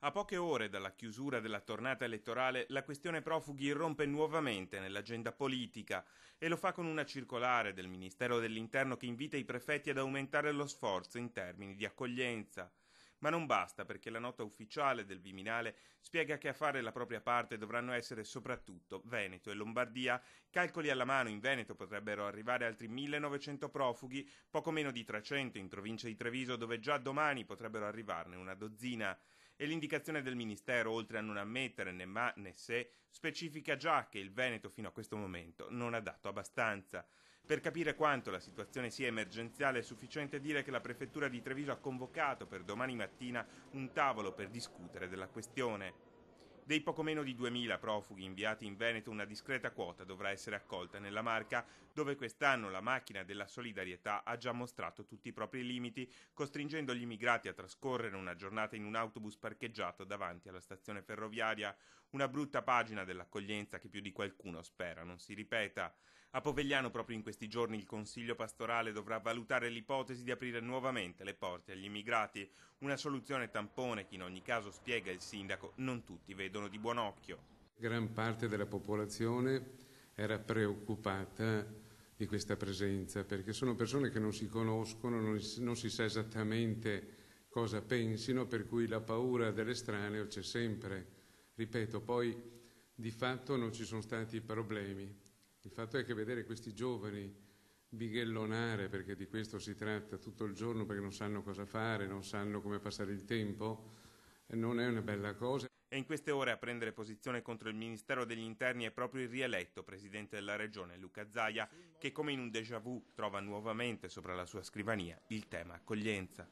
A poche ore dalla chiusura della tornata elettorale, la questione profughi irrompe nuovamente nell'agenda politica e lo fa con una circolare del Ministero dell'Interno che invita i prefetti ad aumentare lo sforzo in termini di accoglienza. Ma non basta, perché la nota ufficiale del Viminale spiega che a fare la propria parte dovranno essere soprattutto Veneto e Lombardia. Calcoli alla mano, in Veneto potrebbero arrivare altri 1900 profughi, poco meno di 300 in provincia di Treviso, dove già domani potrebbero arrivarne una dozzina. E l'indicazione del Ministero, oltre a non ammettere né ma né se, specifica già che il Veneto fino a questo momento non ha dato abbastanza. Per capire quanto la situazione sia emergenziale è sufficiente dire che la Prefettura di Treviso ha convocato per domani mattina un tavolo per discutere della questione. Dei poco meno di 2000 profughi inviati in Veneto, una discreta quota dovrà essere accolta nella Marca, dove quest'anno la macchina della solidarietà ha già mostrato tutti i propri limiti, costringendo gli immigrati a trascorrere una giornata in un autobus parcheggiato davanti alla stazione ferroviaria. Una brutta pagina dell'accoglienza che più di qualcuno spera non si ripeta. A Povegliano, proprio in questi giorni, il Consiglio pastorale dovrà valutare l'ipotesi di aprire nuovamente le porte agli immigrati, una soluzione tampone che in ogni caso, spiega il sindaco, non tutti vedono di buon occhio. Gran parte della popolazione era preoccupata di questa presenza, perché sono persone che non si conoscono, non si sa esattamente cosa pensino, per cui la paura dell'estraneo c'è sempre. Ripeto, poi di fatto non ci sono stati problemi. Il fatto è che vedere questi giovani bighellonare, perché di questo si tratta tutto il giorno, perché non sanno cosa fare, non sanno come passare il tempo, non è una bella cosa. E in queste ore a prendere posizione contro il Ministero degli Interni è proprio il rieletto presidente della regione Luca Zaia, che come in un déjà vu trova nuovamente sopra la sua scrivania il tema accoglienza.